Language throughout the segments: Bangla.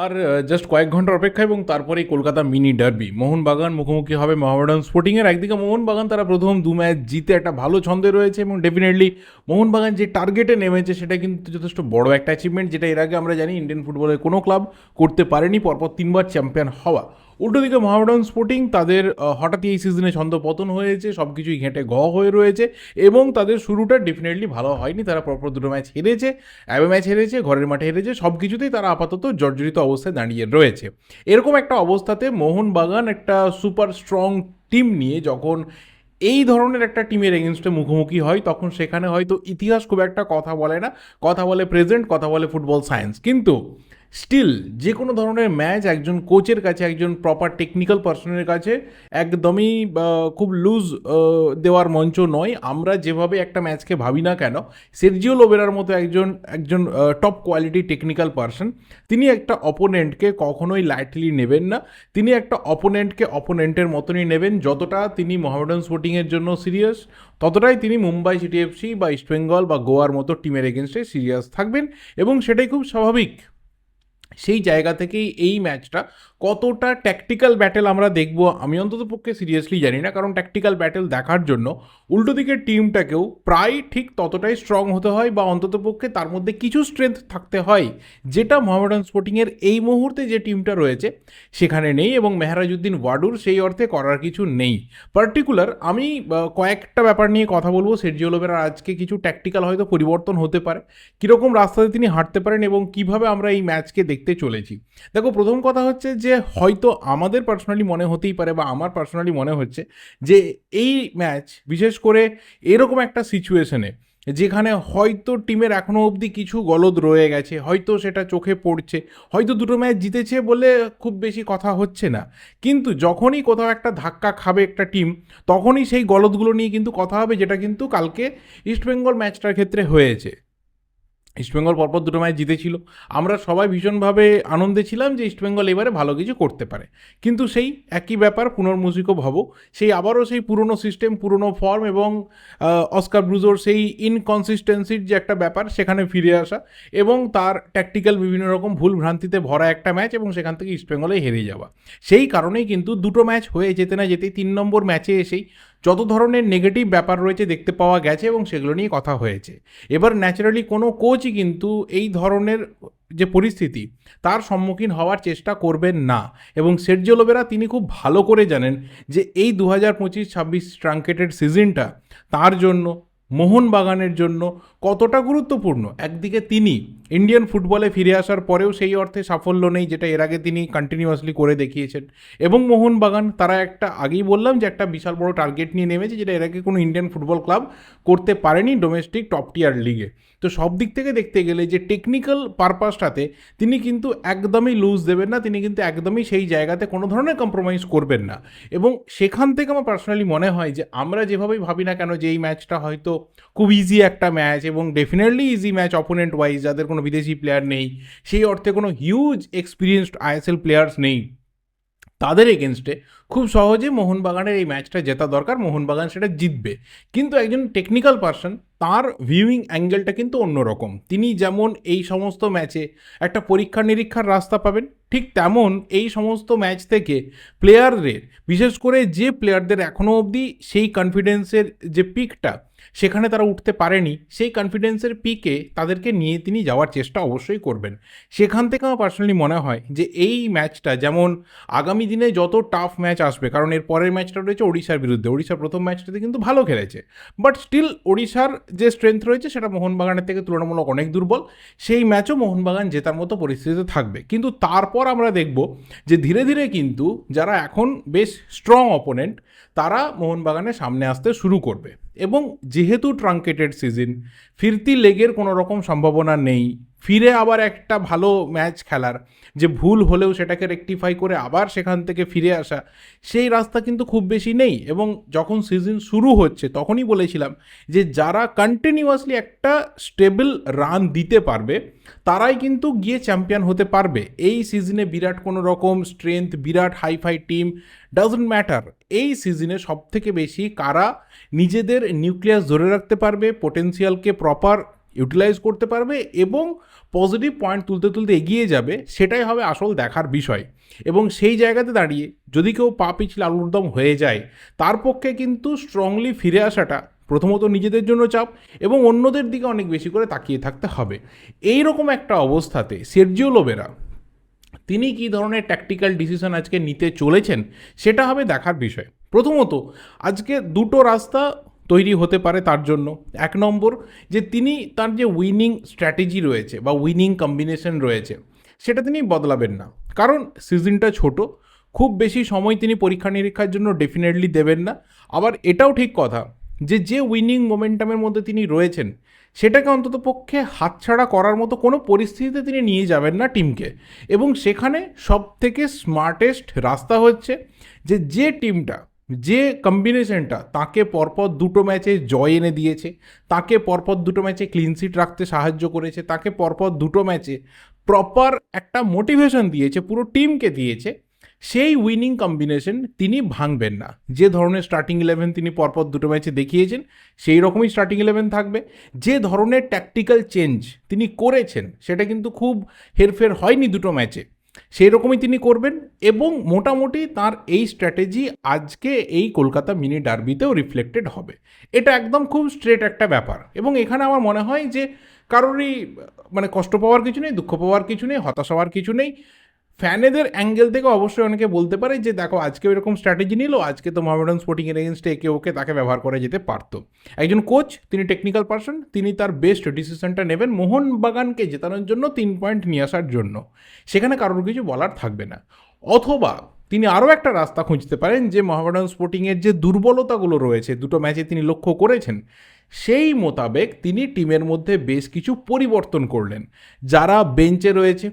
আর জাস্ট কয়েক ঘন্টার অপেক্ষা এবং তারপরেই কলকাতা মিনি ডার্বি মোহনবাগান মুখোমুখি হবে মোহামেডান স্পোর্টিংয়ের। একদিকে মোহনবাগান তারা প্রথম দু ম্যাচ জিতে একটা ভালো ছন্দে রয়েছে এবং ডেফিনেটলি মোহনবাগান যে টার্গেটে নেমেছে সেটা কিন্তু যথেষ্ট বড় একটা অ্যাচিভমেন্ট, যেটা এর আগে আমরা জানি ইন্ডিয়ান ফুটবলের কোনো ক্লাব করতে পারেনি, পরপর তিনবার চ্যাম্পিয়ন হওয়া। উল্টো দিকে মোহামেডান স্পোর্টিং তাদের হঠাৎই এই সিজনে ছন্দ পতন হয়েছে, সব কিছুই ঘেঁটে হয়ে রয়েছে এবং তাদের শুরুটা ডেফিনেটলি ভালো হয়নি। তারা পরপর দুটো ম্যাচ হেরেছে, অ্যাওয়ে ম্যাচ হেরেছে, ঘরের মাঠে হেরেছে, সব কিছুতেই তারা আপাতত জর্জরিত অবস্থায় দাঁড়িয়ে রয়েছে। এরকম একটা অবস্থাতে মোহনবাগান একটা সুপার স্ট্রং টিম নিয়ে যখন এই ধরনের একটা টিমের এগেনস্টে মুখোমুখি হয়, তখন সেখানে হয়তো ইতিহাস খুব একটা কথা বলে না, কথা বলে প্রেজেন্ট, কথা বলে ফুটবল সায়েন্স। কিন্তু স্টিল যে কোনো ধরনের ম্যাচ একজন কোচের কাছে, একজন প্রপার টেকনিক্যাল পার্সনের কাছে একদমই খুব লুজ দেওয়ার মঞ্চ নয়। আমরা যেভাবে একটা ম্যাচকে ভাবি না কেন, সের্জিও লোবেরার মতো একজন একজন টপ কোয়ালিটি টেকনিক্যাল পার্সন, তিনি একটা অপোনেন্টকে কখনোই লাইটলি নেবেন না। তিনি একটা অপোনেন্টকে অপোনেন্টের মতনই নেবেন। যতটা তিনি মোহামেডান স্পোর্টিংয়ের জন্য সিরিয়াস, ততটাই তিনি মুম্বাই সিটিএফসি বা ইস্টবেঙ্গল বা গোয়ার মতো টিমের এগেনস্টে সিরিয়াস থাকবেন এবং সেটাই খুব স্বাভাবিক। সেই জায়গা থেকেই এই ম্যাচটা কতটা ট্যাকটিক্যাল ব্যাটেল আমরা দেখব আমি অন্তত পক্ষে সিরিয়াসলি জানি না, কারণ ট্যাকটিক্যাল ব্যাটেল দেখার জন্য উল্টো দিকের টিমটাকেও প্রায় ঠিক ততটাই স্ট্রং হতে হয় বা অন্তত পক্ষে তার মধ্যে কিছু স্ট্রেংথ থাকতে হয়, যেটা মোহামেডান স্পোর্টিংয়ের এই মুহূর্তে যে টিমটা রয়েছে সেখানে নেই এবং মেহরাজউদ্দিন ওয়াডুর সেই অর্থে করার কিছু নেই। পার্টিকুলার আমি কয়েকটা ব্যাপার নিয়ে কথা বলবো। সের্জিও লোবেরার আজকে কিছু ট্যাকটিক্যাল হয়তো পরিবর্তন হতে পারে, কীরকম রাস্তাতে তিনি হাঁটতে পারেন এবং কিভাবে আমরা এই ম্যাচকে দেখতে চলেছি। দেখো, প্রথম কথা হচ্ছে যে হয়তো আমাদের পার্সোনালি মনে হতেই পারে বা আমার পার্সোনালি মনে হচ্ছে যে এই ম্যাচ বিশেষ করে এরকম একটা সিচুয়েশনে যেখানে হয়তো টিমের এখনও অবধি কিছু গলদ রয়ে গেছে, হয়তো সেটা চোখে পড়ছে, হয়তো দুটো ম্যাচ জিতেছে বলে খুব বেশি কথা হচ্ছে না, কিন্তু যখনই কোথাও একটা ধাক্কা খাবে একটা টিম, তখনই সেই গলদগুলো নিয়ে কিন্তু কথা হবে, যেটা কিন্তু কালকে ইস্টবেঙ্গল ম্যাচটার ক্ষেত্রে হয়েছে। ইস্টবেঙ্গল পরপর দুটো ম্যাচ জিতেছিল, আমরা সবাই ভীষণভাবে আনন্দে ছিলাম যে ইস্টবেঙ্গল এবারে ভালো কিছু করতে পারে। কিন্তু সেই একই ব্যাপার পুনর্মুসিকও ভাবো, সেই আবারও সেই পুরনো সিস্টেম, পুরনো ফর্ম এবং অস্কার ব্রুজোর সেই ইনকনসিস্টেন্সির যে একটা ব্যাপার, সেখানে ফিরে আসা এবং তার ট্যাকটিক্যাল বিভিন্ন রকম ভুল ভ্রান্তিতে ভরা একটা ম্যাচ এবং সেখান থেকে ইস্টবেঙ্গলে হেরে যাওয়া। সেই কারণেই কিন্তু দুটো ম্যাচ হয়ে যেতে না যেতেই 3 নম্বর ম্যাচে এসেই যত ধরনের নেগেটিভ ব্যাপার রয়েছে দেখতে পাওয়া গেছে এবং সেগুলো নিয়ে কথা হয়েছে। এবার ন্যাচারালি কোনো কোচই কিন্তু এই ধরনের যে পরিস্থিতি তার সম্মুখীন হওয়ার চেষ্টা করবেন না এবং সের্জিও লোবেরা তিনি খুব ভালো করে জানেন যে এই 2025-26 ট্রাঙ্কেটেড সিজনটা তার জন্য, মোহনবাগানের জন্য কতটা গুরুত্বপূর্ণ। একদিকে তিনি ইন্ডিয়ান ফুটবলে ফিরে আসার পরেও সেই অর্থে সাফল্য নেই যেটা এর আগে তিনি কন্টিনিউয়াসলি করে দেখিয়েছেন, এবং মোহনবাগান তারা একটা, আগেই বললাম যে একটা বিশাল বড় টার্গেট নিয়ে নেমেছে যেটা এর আগে কোনো ইন্ডিয়ান ফুটবল ক্লাব করতে পারেনি ডোমেস্টিক টপ টিয়ার লিগে। তো সব দিক থেকে দেখতে গেলে যে টেকনিক্যাল পারপাসটাতে তিনি কিন্তু একদমই লুজ দেবেন না, তিনি কিন্তু একদমই সেই জায়গাতে কোনো ধরনের কম্প্রোমাইজ করবেন না। এবং সেখান থেকে আমার পার্সোনালি মনে হয় যে আমরা যেভাবেই ভাবি না কেন যে এই ম্যাচটা হয়তো খুব ইজি একটা ম্যাচ এবং definitely easy match opponent wise, যাদের কোনো বিদেশি প্লেয়ার নেই, সেই অর্থে কোনো হিউজ এক্সপিরিয়েন্সড আইএসএল প্লেয়ার্স নেই, তাদের এগেনস্টে খুব সহজে মোহনবাগানের এই ম্যাচটা জেতা দরকার, মোহনবাগান সেটা জিতবে। কিন্তু একজন টেকনিক্যাল পার্সন, তার ভিউইং অ্যাঙ্গেলটা কিন্তু অন্যরকম। তিনি যেমন এই সমস্ত ম্যাচে একটা পরীক্ষা নিরীক্ষার রাস্তা পাবেন, ঠিক তেমন এই সমস্ত ম্যাচ থেকে প্লেয়ারদের, বিশেষ করে যে প্লেয়ারদের এখনও অবধি সেই কনফিডেন্সের যে পিকটা সেখানে তারা উঠতে পারেনি, সেই কনফিডেন্সের পিকে তাদেরকে নিয়ে তিনি যাওয়ার চেষ্টা অবশ্যই করবেন। সেখান থেকে আমার পার্সোনালি মনে হয় যে এই ম্যাচটা যেমন আগামী দিনে যত টাফ ম্যাচ আসবে, কারণ এর পরের ম্যাচটা রয়েছে ওড়িশার বিরুদ্ধে, ওড়িশা প্রথম ম্যাচটাতে কিন্তু ভালো খেলেছে, বাট স্টিল ওড়িশার যে স্ট্রেংথ রয়েছে সেটা মোহনবাগানের থেকে তুলনামূলক অনেক দুর্বল, সেই ম্যাচও মোহনবাগান জেতার মতো পরিস্থিতিতে থাকবে। কিন্তু তারপর আমরা দেখব যে ধীরে ধীরে কিন্তু যারা এখন বেশ স্ট্রং অপোনেন্ট তারা মোহনবাগানের সামনে আসতে শুরু করবে এবং যেহেতু ট্রাঙ্কেটেড সিজন, ফিরতি লেগের কোনো রকম সম্ভাবনা নেই, ফিরে আবার একটা ভালো ম্যাচ খেলার, যে ভুল হলেও সেটাকে রেকটিফাই করে আবার সেখান থেকে ফিরে আসা, সেই রাস্তা কিন্তু খুব বেশি নেই। এবং যখন সিজন শুরু হচ্ছে তখনই বলেছিলাম যে যারা কন্টিনিউয়াসলি একটা স্টেবল রান দিতে পারবে তারাই কিন্তু গিয়ে চ্যাম্পিয়ন হতে পারবে। এই সিজনে বিরাট কোনো রকম স্ট্রেংথ, বিরাট হাইফাই টিম ডাজন্ট ম্যাটার। এই সিজনে সবথেকে বেশি কারা নিজেদের নিউক্লিয়াস ধরে রাখতে পারবে, পোটেন্সিয়ালকে প্রপার ইউটিলাইজ করতে পারবে এবং পজিটিভ পয়েন্ট তুলতে তুলতে এগিয়ে যাবে, সেটাই হবে আসল দেখার বিষয়। এবং সেই জায়গাতে দাঁড়িয়ে যদি কেউ পা পিছলে আলুর দম হয়ে যায়, তার পক্ষে কিন্তু স্ট্রংলি ফিরে আসাটা প্রথমত নিজেদের জন্য চাপ এবং অন্যদের দিকে অনেক বেশি করে তাকিয়ে থাকতে হবে। এই রকম একটা অবস্থাতে সের্জিও লোবেরা তিনি কী ধরনের ট্যাকটিক্যাল ডিসিশন আজকে নিতে চলেছেন, সেটা হবে দেখার বিষয়। প্রথমত আজকে দুটো রাস্তা তৈরি হতে পারে তার জন্য। এক নম্বর, যে তিনি তার যে উইনিং স্ট্র্যাটেজি রয়েছে বা উইনিং কম্বিনেশন রয়েছে, সেটা তিনি বদলাবেন না। কারণ সিজনটা ছোট, খুব বেশি সময় তিনি পরীক্ষা নিরীক্ষার জন্য ডেফিনেটলি দেবেন না। আবার এটাও ঠিক কথা যে উইনিং মোমেন্টামের মধ্যে তিনি রয়েছেন, সেটাকে অন্তত পক্ষে হাতছাড়া করার মতো কোনো পরিস্থিতিতে তিনি নিয়ে যাবেন না টিমকে। এবং সেখানে সব থেকে স্মার্টেস্ট রাস্তা হচ্ছে যে টিমটা, যে কম্বিনেশনটা তাকে পরপর দুটো ম্যাচে জয় এনে দিয়েছে, তাকে পরপর দুটো ম্যাচে ক্লিনশিট রাখতে সাহায্য করেছে, তাকে পরপর দুটো ম্যাচে প্রপার একটা মোটিভেশন দিয়েছে, পুরো টিমকে দিয়েছে, সেই উইনিং কম্বিনেশন তিনি ভাঙবেন না। যে ধরনের স্টার্টিং ইলেভেন তিনি পরপর দুটো ম্যাচে দেখিয়েছেন, সেই রকমই স্টার্টিং ইলেভেন থাকবে। যে ধরনের ট্যাকটিক্যাল চেঞ্জ তিনি করেছেন, সেটা কিন্তু খুব হেরফের হয়নি দুটো ম্যাচে, সেই রকমই তিনি করবেন। এবং মোটামুটি তার এই স্ট্র্যাটেজি আজকে এই কলকাতা মিনি ডার্বিতেও রিফ্লেক্টেড হবে। এটা একদম খুব স্ট্রেট একটা ব্যাপার। এবং এখানে আমার মনে হয় যে কারোরই মানে কষ্ট পাওয়ার কিছু নেই, দুঃখ পাওয়ার কিছু নেই, হতাশ হওয়ার কিছু নেই। ফ্যানেদের অ্যাঙ্গেল থেকে অবশ্যই অনেকে বলতে পারে যে দেখো আজকে এরকম স্ট্র্যাটেজি নিল, আজকে তো মোহামেডান স্পোর্টিংয়ের এগেনস্টে একে ওকে তাকে ব্যবহার করা যেতে পারতো। একজন কোচ, তিনি টেকনিক্যাল পার্সন, তিনি তার বেস্ট ডিসিশনটা নেবেন মোহনবাগানকে জেতানোর জন্য, 3 পয়েন্ট নিয়ে আসার জন্য। সেখানে কারোর কিছু বলার থাকবে না। অথবা তিনি আরও একটা রাস্তা খুঁজতে পারেন, যে মোহামেডান স্পোর্টিংয়ের যে দুর্বলতাগুলো রয়েছে দুটো ম্যাচে তিনি লক্ষ্য করেছেন, সেই মোতাবেক তিনি টিমের মধ্যে বেশ কিছু পরিবর্তন করলেন। যারা বেঞ্চে রয়েছে,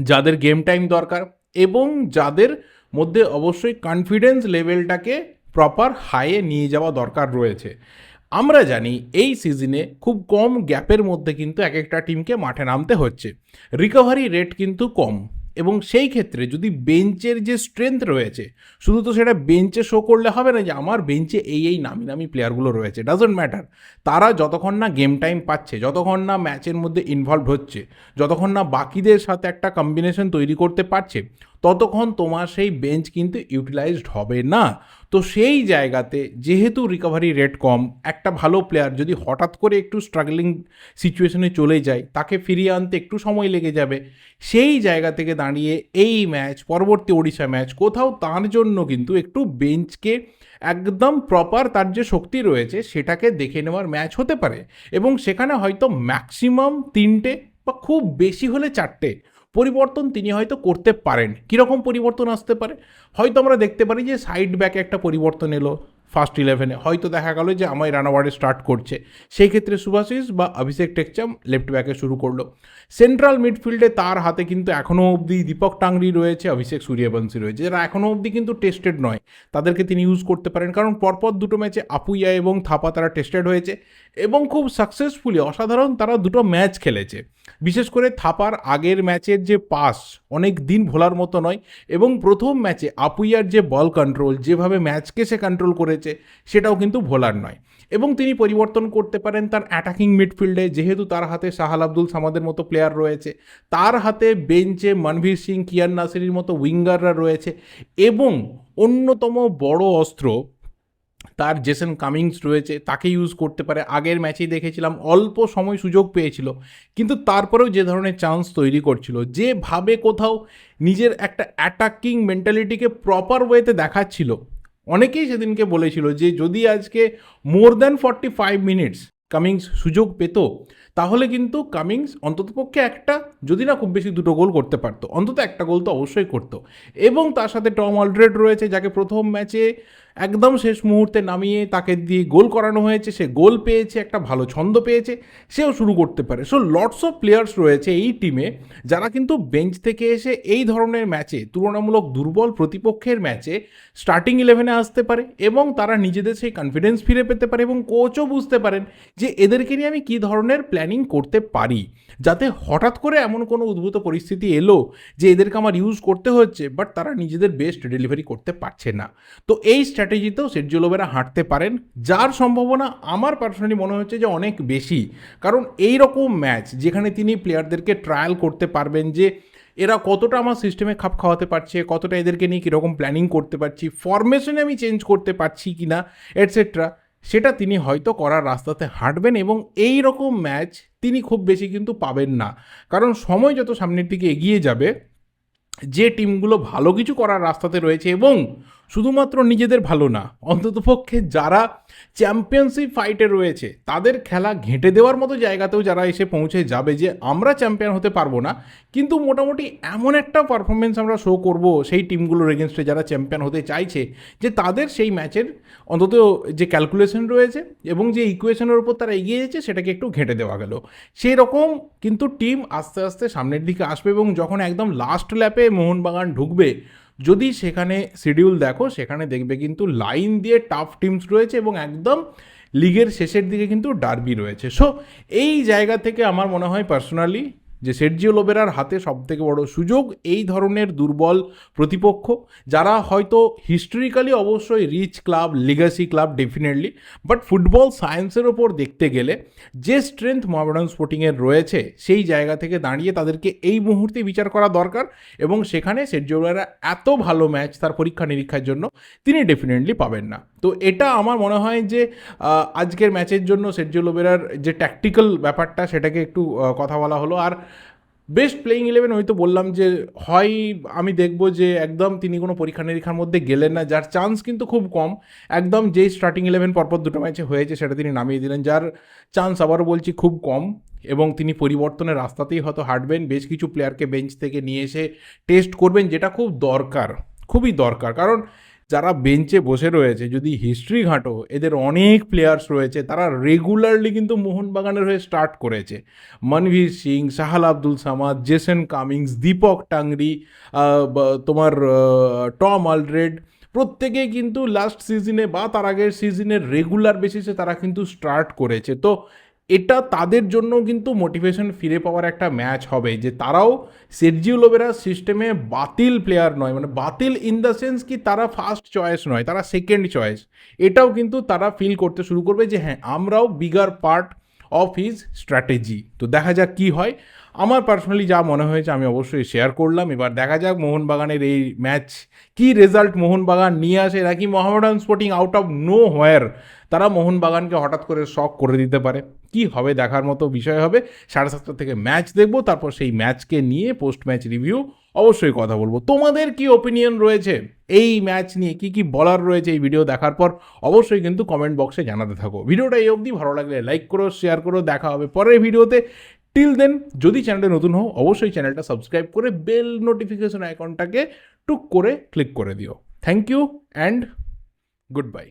যাদের গেম টাইম দরকার এবং যাদের মধ্যে অবশ্যই কনফিডেন্স লেভেলটাকে প্রপার হাইয়ে নিয়ে যাওয়া দরকার রয়েছে। আমরা জানি এই সিজনে খুব কম গ্যাপের মধ্যে কিন্তু এক একটা টিমকে মাঠে নামতে হচ্ছে, রিকভারি রেট কিন্তু কম। এবং সেই ক্ষেত্রে যদি বেঞ্চের যে স্ট্রেংথ রয়েছে, শুধু তো সেটা বেঞ্চে শো করলে হবে না যে আমার বেঞ্চে এই নামি নামি প্লেয়ারগুলো রয়েছে, ডাজন্ট ম্যাটার। তারা যতক্ষণ না গেম টাইম পাচ্ছে, যতক্ষণ না ম্যাচের মধ্যে ইনভলভ হচ্ছে, যতক্ষণ না বাকিদের সাথে একটা কম্বিনেশন তৈরি করতে পারছে, ততক্ষণ তোমার সেই বেঞ্চ কিন্তু ইউটিলাইজড হবে না। তো সেই জায়গাতে যেহেতু রিকভারি রেট কম, একটা ভালো প্লেয়ার যদি হঠাৎ করে একটু স্ট্রাগলিং সিচুয়েশনে চলে যায়, তাকে ফিরিয়ে আনতে একটু সময় লেগে যাবে। সেই জায়গা থেকে দাঁড়িয়ে এই ম্যাচ, পরবর্তী ওড়িশা ম্যাচ, কোথাও তার জন্য কিন্তু একটু বেঞ্চকে একদম প্রপার তার যে শক্তি রয়েছে সেটাকে দেখে নেওয়ার ম্যাচ হতে পারে। এবং সেখানে হয়তো ম্যাক্সিমাম 3টে বা খুব বেশি হলে 4টে পরিবর্তন তিনি হয়তো করতে পারেন। কীরকম পরিবর্তন আসতে পারে? হয়তো আমরা দেখতে পারি যে সাইড ব্যাকে একটা পরিবর্তন এলো ফার্স্ট 11-এ, হয়তো দেখা গেল যে আমায় রানাওয়ার্ডে স্টার্ট করছে, সেই ক্ষেত্রে সুভাশিস বা অভিষেক টেকচাম লেফট ব্যাকে শুরু করলো। সেন্ট্রাল মিডফিল্ডে তার হাতে কিন্তু এখনও অবধি দীপক টাংরি রয়েছে, অভিষেক সূর্যবংশী রয়েছে, যারা এখনও অবধি কিন্তু টেস্টেড নয়, তাদেরকে তিনি ইউজ করতে পারেন। কারণ পরপর দুটো ম্যাচে আপুইয়া এবং থাপা তারা টেস্টেড হয়েছে এবং খুব সাকসেসফুলি অসাধারণ তারা দুটো ম্যাচ খেলেছে। বিশেষ করে থাপার আগের ম্যাচের যে পাস অনেক দিন ভোলার মতো নয়, এবং প্রথম ম্যাচে আপুইয়ার যে বল কন্ট্রোল, যেভাবে ম্যাচকে সে কন্ট্রোল করেছে, সেটাও কিন্তু ভোলার নয়। এবং তিনি পরিবর্তন করতে পারেন তার অ্যাটাকিং মিডফিল্ডে, যেহেতু তার হাতে শাহাল আব্দুল সামাদের মতো প্লেয়ার রয়েছে, তার হাতে বেঞ্চে মনভীর সিং, কিয়ান নাসিরির মতো উইঙ্গাররা রয়েছে, এবং অন্যতম বড় অস্ত্র তার জেসন কামিংস রয়েছে, তাকে ইউজ করতে পারে। আগের ম্যাচেই দেখেছিলাম অল্প সময় সুযোগ পেয়েছিল, কিন্তু তারপরেও যে ধরনের চান্স তৈরি করছিল, যেভাবে কোথাও নিজের একটা অ্যাটাকিং মেন্টালিটিকে প্রপার ওয়েতে দেখাচ্ছিল, অনেকেই সেদিনকে বলেছিল যে যদি আজকে মোর দ্যান 45 মিনিটস কামিংস সুযোগ পেত, তাহলে কিন্তু কামিংস অন্ততপক্ষে একটা, যদি না খুব বেশি দুটো গোল করতে পারতো, অন্তত একটা গোল তো অবশ্যই করতো। এবং তার সাথে টম অলড্রেড রয়েছে, যাকে প্রথম ম্যাচে একদম শেষ মুহূর্তে নামিয়ে তাকে দিয়ে গোল করানো হয়েছে, সে গোল পেয়েছে, একটা ভালো ছন্দ পেয়েছে, সেও শুরু করতে পারে। সো লটস অফ প্লেয়ার্স রয়েছে এই টিমে, যারা কিন্তু বেঞ্চ থেকে এসে এই ধরনের ম্যাচে, তুলনামূলক দুর্বল প্রতিপক্ষের ম্যাচে স্টার্টিং 11-এ আসতে পারে এবং তারা নিজেদের সেই কনফিডেন্স ফিরে পেতে পারে। এবং কোচও বুঝতে পারেন যে এদেরকে নিয়ে আমি কী ধরনের প্ল্যানিং করতে পারি। যাতে হঠাৎ করে এমন কোনো উদ্ভূত পরিস্থিতি এলো যে এদেরকে আমার ইউজ করতে হচ্ছে, বাট তারা নিজেদের বেস্ট ডেলিভারি করতে পারছে না। তো এই স্ট্র্যাটেজিতেও সের্জিও লোবেরা হাঁটতে পারেন, যার সম্ভাবনা আমার পার্সোনালি মনে হচ্ছে যে অনেক বেশি। কারণ এই রকম ম্যাচ যেখানে তিনি প্লেয়ারদেরকে ট্রায়াল করতে পারবেন যে এরা কতটা আমার সিস্টেমে খাপ খাওয়াতে পারছে, কতটা এদেরকে নিয়ে কীরকম প্ল্যানিং করতে পারছি, ফরমেশনে আমি চেঞ্জ করতে পারছি কি না, এটসেট্রা, সেটা তিনি হয়তো করার রাস্তাতে হাঁটবেন। এবং এই রকম ম্যাচ তিনি খুব বেশি কিন্তু পাবেন না, কারণ সময় যত সামনের দিকে এগিয়ে যাবে, যে টিমগুলো ভালো কিছু করার রাস্তাতে রয়েছে এবং শুধুমাত্র নিজেদের ভালো না, অন্ততপক্ষে যারা চ্যাম্পিয়নশিপ ফাইটে রয়েছে তাদের খেলা ঘেঁটে দেওয়ার মতো জায়গাতেও যারা এসে পৌঁছে যাবে, যে আমরা চ্যাম্পিয়ন হতে পারবো না কিন্তু মোটামুটি এমন একটা পারফরমেন্স আমরা শো করব সেই টিমগুলোর এগেনস্টে যারা চ্যাম্পিয়ন হতে চাইছে, যে তাদের সেই ম্যাচের অন্তত যে ক্যালকুলেশন রয়েছে এবং যে ইকুয়েশনের উপর তারা এগিয়ে যাচ্ছে সেটাকে একটু ঘেঁটে দেওয়া গেল। সেই রকম কিন্তু টিম আস্তে আস্তে সামনের দিকে আসবে এবং যখন একদম লাস্ট ল্যাপে মোহনবাগান ঢুকবে, যদি সেখানে শিডিউল দেখো সেখানে দেখবে কিন্তু লাইন দিয়ে টাফ টিমস রয়েছে এবং একদম লিগের শেষের দিকে কিন্তু ডার্বি রয়েছে। সো এই জায়গা থেকে আমার মনে হয় পার্সোনালি যে সের্জিও লোবেরার হাতে সবথেকে বড় সুযোগ এই ধরনের দুর্বল প্রতিপক্ষ, যারা হয়তো হিস্টোরিক্যালি অবশ্যই rich club, legacy club definitely, but football সায়েন্সের ওপর দেখতে গেলে যে স্ট্রেংথ মোহামেডান স্পোর্টিংয়ের রয়েছে সেই জায়গা থেকে দাঁড়িয়ে তাদেরকে এই মুহূর্তে বিচার করা দরকার। এবং সেখানে সের্জিও লোবেরা এত ভালো ম্যাচ তার পরীক্ষা নিরীক্ষার জন্য তিনি ডেফিনেটলি পাবেন না। তো এটা আমার মনে হয় যে আজকের ম্যাচের জন্য সের্জিও লোবেরার যে ট্যাকটিক্যাল ব্যাপারটা সেটাকে একটু কথা বলা হলো। আর বেস্ট প্লেয়িং 11 ওই তো বললাম যে হয় আমি দেখব যে একদম তিনি কোনো পরীক্ষা নিরীক্ষার মধ্যে গেলেন না, যার চান্স কিন্তু খুব কম, একদম যেই স্টার্টিং 11 পরপর দুটো ম্যাচে হয়েছে সেটা তিনি নামিয়ে দিলেন, যার চান্স আবারও বলছি খুব কম। এবং তিনি পরিবর্তনের রাস্তাতেই হয়তো হাঁটবেন, বেশ কিছু প্লেয়ারকে বেঞ্চ থেকে নিয়ে এসে টেস্ট করবেন, যেটা খুব দরকার, খুবই দরকার। কারণ যারা বেঞ্চে বসে রয়েছে যদি হিস্ট্রি ঘাঁটো, এদের অনেক প্লেয়ার্স রয়েছে তারা রেগুলারলি কিন্তু মোহনবাগানের হয়ে স্টার্ট করেছে। মনভীর সিং, সাহাল আব্দুল সামাদ, জেসন কামিংস, দীপক টাংরি, তোমার টম অলরেড, প্রত্যেকেই কিন্তু লাস্ট সিজনে বা তার আগের সিজনের রেগুলার বেসিসে তারা কিন্তু স্টার্ট করেছে। তো এটা তাদের জন্য কিন্তু মোটিভেশন ফিরে পাওয়ার একটা ম্যাচ হবে, যে তারাও সের্জিও লোবেরার সিস্টেমে বাতিল প্লেয়ার নয়, মানে বাতিল ইন দ্য সেন্স কি তারা ফার্স্ট চয়েস নয়, তারা সেকেন্ড চয়েস। এটাও কিন্তু তারা ফিল করতে শুরু করবে যে হ্যাঁ আমরাও bigger part of his strategy. তো দেখা যাক কী হয়। আমার পার্সোনালি যা মনে হয়েছে আমি অবশ্যই শেয়ার করলাম। এবার দেখা যাক মোহনবাগানের এই ম্যাচ কী রেজাল্ট মোহনবাগান নিয়ে আসে, নাকি Mohammedan sporting out of know where তারা মোহনবাগানকে হঠাৎ করে শক করে দিতে পারে। কি হবে দেখার মতো বিষয় হবে। 7:30 থেকে ম্যাচ দেখবো, তারপর সেই ম্যাচকে নিয়ে পোস্ট ম্যাচ রিভিউ অবশ্যই কথা বলবো। তোমাদের কি ওপিনিয়ন রয়েছে এই ম্যাচ নিয়ে, কি কি বলার রয়েছে এই ভিডিও দেখার পর অবশ্যই কিন্তু কমেন্ট বক্সে জানাতে থাকো। ভিডিওটা এই অবধি, ভালো লাগলে লাইক করো, শেয়ার করো, দেখা হবে পরের ভিডিওতে। টিল দেন, যদি চ্যানেলটা নতুন হও অবশ্যই চ্যানেলটা সাবস্ক্রাইব করে বেল নোটিফিকেশন আইকনটাকে টুক করে ক্লিক করে দিও। Thank you and good by.